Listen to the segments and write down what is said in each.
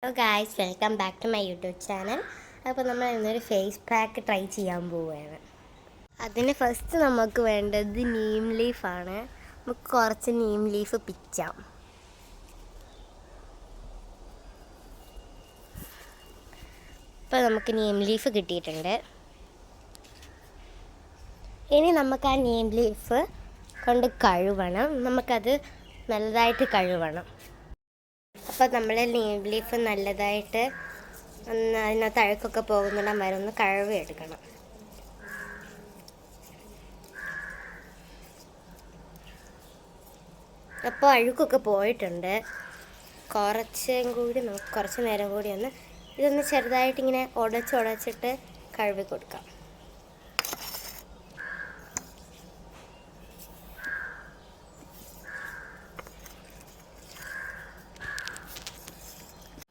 Hello guys, welcome back to my YouTube channel. അപ്പോൾ നമ്മൾ ഇന്നൊരു ഫേസ് പാക്ക് ട്രൈ ചെയ്യാൻ പോവുകയാണ്. അതിന് ഫസ്റ്റ് നമുക്ക് വേണ്ടത് നീം ലീഫാണ്. നമുക്ക് കുറച്ച് നീം ലീഫ് പിച്ചാം. ഇപ്പോൾ നമുക്ക് നീം ലീഫ് കിട്ടിയിട്ടുണ്ട്. ഇനി നമുക്ക് ആ നീം ലീഫ് കൊണ്ട് കഴുകണം. നമുക്കത് നല്ലതായിട്ട് കഴുകണം. അപ്പോൾ നമ്മൾ നീം ലീഫ് നല്ലതായിട്ട് അതിനകത്ത് അഴുക്കൊക്കെ പോകുന്നിടം വരെ ഒന്ന് കഴുകി എടുക്കണം. അപ്പോൾ അഴുക്കൊക്കെ പോയിട്ടുണ്ട്. നമുക്ക് കുറച്ച് നേരം കൂടി ഇതൊന്ന് ചെറുതായിട്ട് ഇങ്ങനെ ഉടച്ചിട്ട് കഴുകി കൊടുക്കാം.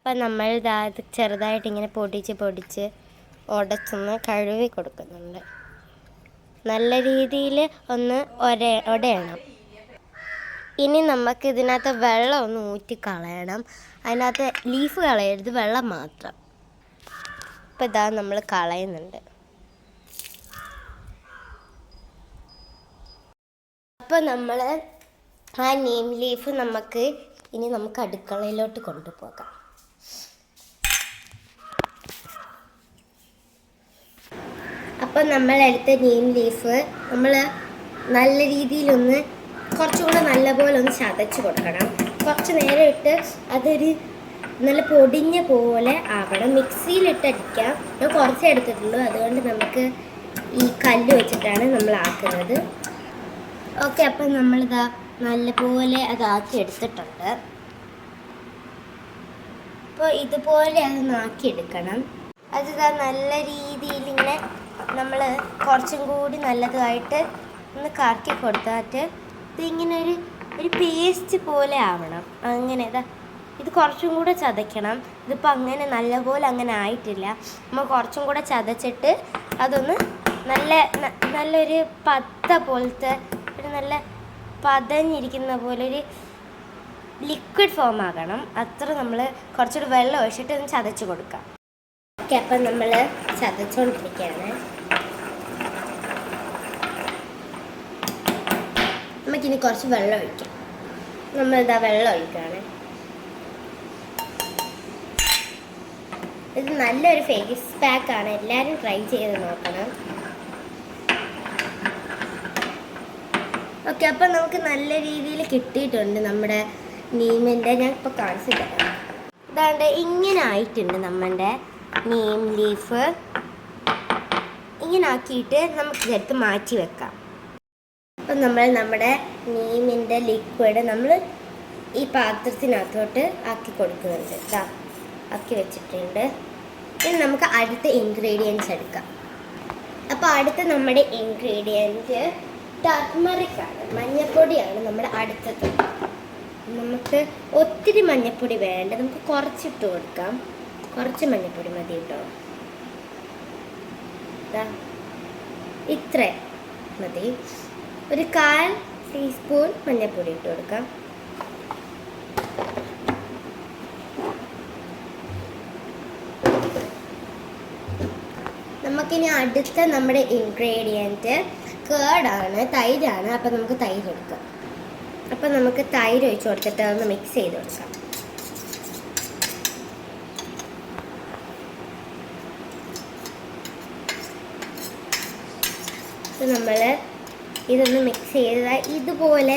അപ്പം നമ്മൾ ഇത് ചെറുതായിട്ട് ഇങ്ങനെ പൊടിച്ച് ഉടച്ചൊന്ന് കഴുകി കൊടുക്കുന്നുണ്ട്. നല്ല രീതിയിൽ ഒന്ന് ഉടയണം. ഇനി നമുക്ക് ഇതിനകത്ത് വെള്ളം ഒന്ന് ഊറ്റി കളയണം. അതിനകത്ത് ലീഫ് കളയരുത്, വെള്ളം മാത്രം. ഇപ്പം ഇതാ നമ്മൾ കളയുന്നുണ്ട്. അപ്പോൾ നമ്മൾ ആ നീം ലീഫ് നമുക്ക് അടുക്കളയിലോട്ട് കൊണ്ടുപോകാം. അപ്പോൾ നമ്മളെടുത്ത നീം ലീഫ് നമ്മൾ നല്ല രീതിയിലൊന്ന് കുറച്ചുകൂടെ നല്ലപോലെ ഒന്ന് ചതച്ച് കൊടുക്കണം. കുറച്ച് നേരം ഇട്ട് അതൊരു നല്ല പൊടിഞ്ഞ പോലെ ആവണം. മിക്സിയിലിട്ടടിക്കാം. ഞാൻ കുറച്ച് എടുത്തിട്ടുള്ളൂ, അതുകൊണ്ട് നമുക്ക് ഈ കല്ല് വെച്ചിട്ടാണ് നമ്മൾ ആക്കുന്നത്. ഓക്കെ, അപ്പം നമ്മളിതാ നല്ലപോലെ അതാക്കി എടുത്തിട്ടുണ്ട്. അപ്പോൾ ഇതുപോലെ അത് ആക്കിയെടുക്കണം. അതിതാ നല്ല രീതിയിൽ ഇങ്ങനെ നമ്മൾ കുറച്ചും കൂടി നല്ലതായിട്ട് ഒന്ന് കറക്കി കൊടുത്തിട്ട് ഇതിങ്ങനെ ഒരു പേസ്റ്റ് പോലെ ആവണം. അങ്ങനെ ഇത് കുറച്ചും കൂടെ ചതയ്ക്കണം. ഇതിപ്പോൾ അങ്ങനെ നല്ലപോലെ അങ്ങനെ ആയിട്ടില്ല. നമ്മൾ കുറച്ചും കൂടെ ചതച്ചിട്ട് അതൊന്ന് നല്ലൊരു പത പോലത്തെ ഒരു നല്ല പതഞ്ഞിരിക്കുന്ന പോലെ ഒരു ലിക്വിഡ് ഫോം ആകണം. അത്ര നമ്മൾ കുറച്ചുകൂടി വെള്ളം ഒഴിച്ചിട്ട് ഒന്ന് ചതച്ച് കൊടുക്കാം. ഓക്കെ, അപ്പം നമ്മൾ ചതച്ചുകൊണ്ടിരിക്കുകയാണ്. നമുക്കിനി കുറച്ച് വെള്ളം ഒഴിക്കാം. നമ്മളിതാ വെള്ളം ഒഴിക്കുകയാണ്. ഇത് നല്ലൊരു ഫേസ് പാക്കാണ്. എല്ലാവരും ട്രൈ ചെയ്ത് നോക്കണം. ഓക്കെ, അപ്പം നമുക്ക് നല്ല രീതിയിൽ കിട്ടിയിട്ടുണ്ട് നമ്മുടെ നീമിൻ്റെ. ഞാൻ ഇപ്പോൾ കാണിച്ചു തരാം. ഇതാണ്ട് ഇങ്ങനെ ആയിട്ടുണ്ട് നമ്മുടെ നീം ലീഫ്. ഇങ്ങനെ ആക്കിയിട്ട് നമുക്ക് ഇതെടുത്ത് മാറ്റി വെക്കാം. അപ്പം നമ്മുടെ നീമിൻ്റെ ലിക്വിഡ് നമ്മൾ ഈ പാത്രത്തിനകത്തോട്ട് ആക്കി കൊടുക്കുന്നുണ്ട്. ഇതാ ആക്കി വെച്ചിട്ടുണ്ട്. ഇനി നമുക്ക് അടുത്ത ഇൻഗ്രീഡിയൻസ് എടുക്കാം. അപ്പോൾ അടുത്ത നമ്മുടെ ഇൻഗ്രീഡിയൻറ്റ് ടർമറിക്കാണ്, മഞ്ഞൾപ്പൊടിയാണ് നമ്മുടെ അടുത്തത്. നമുക്ക് ഒത്തിരി മഞ്ഞൾപ്പൊടി വേണ്ട, നമുക്ക് കുറച്ചിട്ട് കൊടുക്കാം. കുറച്ച് മഞ്ഞൾപ്പൊടി മതി കേട്ടോ. ഇത്ര മതി. ഒരു 1/4 ടീസ്പൂൺ മഞ്ഞൾപ്പൊടി ഇട്ട് കൊടുക്കാം. നമുക്കിനി അടുത്ത നമ്മുടെ ഇൻഗ്രീഡിയൻറ്റ് കേടാണ്, തൈരാണ്. അപ്പം നമുക്ക് തൈര് എടുക്കാം. അപ്പം നമുക്ക് തൈര് ഒഴിച്ച് കൊടുത്തിട്ട് ഒന്ന് മിക്സ് ചെയ്ത് കൊടുക്കാം. നമ്മൾ ഇതൊന്ന് മിക്സ് ചെയ്താൽ ഇതുപോലെ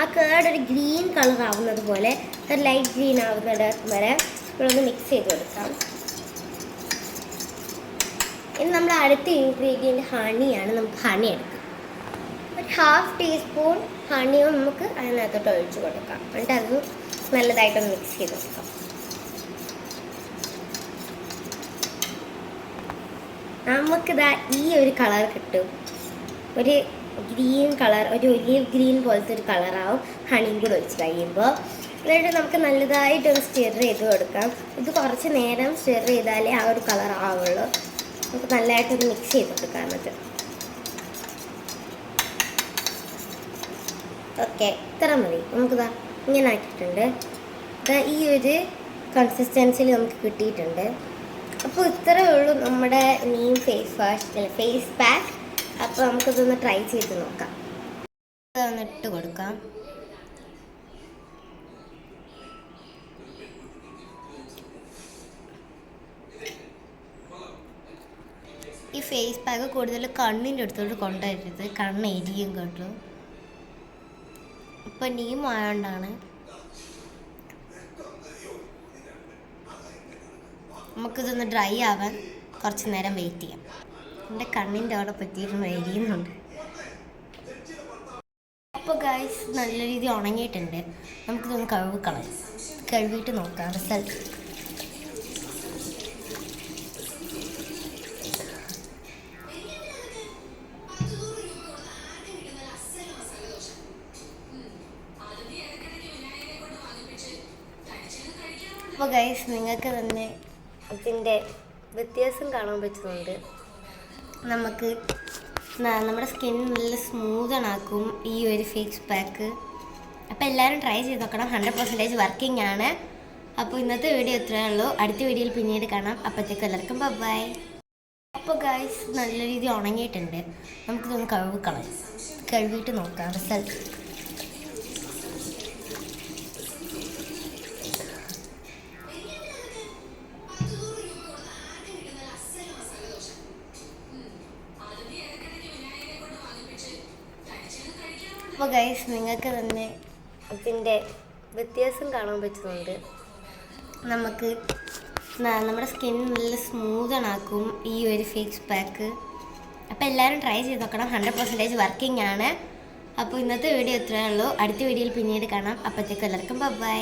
ആ കേടൊരു ഗ്രീൻ കളർ ആവുന്നത് പോലെ, ഒരു ലൈറ്റ് ഗ്രീൻ ആവുന്നത് വരെ നമ്മളൊന്ന് മിക്സ് ചെയ്ത് കൊടുക്കാം. ഇനി നമ്മുടെ അടുത്ത ഇൻഗ്രീഡിയൻറ്റ് ഹണിയാണ്. നമുക്ക് ഹണി എടുക്കാം. ഒരു 1/2 ടീസ്പൂൺ ഹണിയും നമുക്ക് അതിനകത്തോട്ട് ഒഴിച്ച് കൊടുക്കാം. എന്നിട്ട് അത് നല്ലതായിട്ടൊന്ന് മിക്സ് ചെയ്ത് കൊടുക്കാം. നമുക്കിതാ ഈ ഒരു കളർ കിട്ടും. ഒരു ഗ്രീൻ കളർ, ഒരു ഒലീവ് ഗ്രീൻ പോലത്തെ ഒരു കളറാവും ഹണിയും കൂടെ ഒഴിച്ച് കഴിയുമ്പോൾ. എന്നിട്ട് നമുക്ക് നല്ലതായിട്ടൊന്ന് സ്റ്റിർ ചെയ്ത് കൊടുക്കാം. ഇത് കുറച്ച് നേരം സ്റ്റിർ ചെയ്താലേ ആ ഒരു കളർ ആവുള്ളൂ. നമുക്ക് നല്ലതായിട്ടൊന്ന് മിക്സ് ചെയ്ത് കൊടുക്കാം എന്നിട്ട്. ഓക്കെ, ഇത്ര മതി. നമുക്കിതാ ഇങ്ങനെ ആക്കിയിട്ടുണ്ട്. ഈ ഒരു കൺസിസ്റ്റൻസിയിൽ നമുക്ക് കിട്ടിയിട്ടുണ്ട്. അപ്പോൾ ഇത്രയേ ഉള്ളൂ നമ്മുടെ നീം ഫേസ് വാഷ് അല്ല ഫേസ് പാക്ക്. അപ്പോൾ നമുക്കിതൊന്ന് ട്രൈ ചെയ്ത് നോക്കാം. ഇതൊന്ന് ഇട്ട് കൊടുക്കാം. ഈ ഫേസ് പാക്ക് കൂടുതൽ കണ്ണിൻ്റെ അടുത്തോട്ട് കൊണ്ടുവരരുത്, കണ്ണ് എരിയും കേട്ടോ. ഇപ്പം നീം ആയതുകൊണ്ടാണ്. നമുക്കിതൊന്ന് ഡ്രൈ ആവാൻ കുറച്ച് നേരം വെയിറ്റ് ചെയ്യാം. എൻ്റെ കണ്ണിൻ്റെ അവിടെ പറ്റിയിട്ട് എരിയുന്നുണ്ട്. അപ്പോൾ ഗൈസ് നല്ല രീതിയിൽ ഉണങ്ങിയിട്ടുണ്ട്. നമുക്കിതൊന്ന് കഴുകിയിട്ട് നോക്കാം റിസൾട്ട്. അപ്പോൾ ഗൈസ് നിങ്ങൾക്ക് തന്നെ ഇതിൻ്റെ വ്യത്യാസം കാണാൻ പറ്റുന്നുണ്ട്. നമുക്ക് നമ്മുടെ സ്കിൻ നല്ല സ്മൂത്തണാക്കും ഈ ഒരു ഫേസ് പാക്ക്. അപ്പോൾ എല്ലാവരും ട്രൈ ചെയ്ത് നോക്കണം. 100% വർക്കിംഗ് ആണ്. അപ്പോൾ ഇന്നത്തെ വീഡിയോ ഇത്രയേ ഉള്ളൂ. അടുത്ത വീഡിയോയിൽ പിന്നീട് കാണാം. അപ്പോഴത്തേക്കും എല്ലാവർക്കും ബൈ. അപ്പോൾ ഗൈസ് നല്ല രീതിയിൽ ഉണങ്ങിയിട്ടുണ്ട്. നമുക്കിതൊന്ന് കഴുകിയിട്ട് നോക്കാം റിസൾട്ട്. അപ്പോൾ ഗൈസ് നിങ്ങൾക്ക് തന്നെ ഇതിൻ്റെ വ്യത്യാസം കാണാൻ പറ്റുന്നുണ്ട്. നമുക്ക് നമ്മുടെ സ്കിൻ നല്ല സ്മൂത്തണാക്കും ഈ ഒരു ഫേസ് പാക്ക്. അപ്പോൾ എല്ലാവരും ട്രൈ ചെയ്ത് നോക്കണം. 100% വർക്കിംഗ് ആണ്. അപ്പോൾ ഇന്നത്തെ വീഡിയോ ഇത്രയേ ഉള്ളൂ. അടുത്ത വീഡിയോയിൽ പിന്നീട് കാണാം. അപ്പോഴത്തേക്കും എല്ലാവർക്കും ബൈ.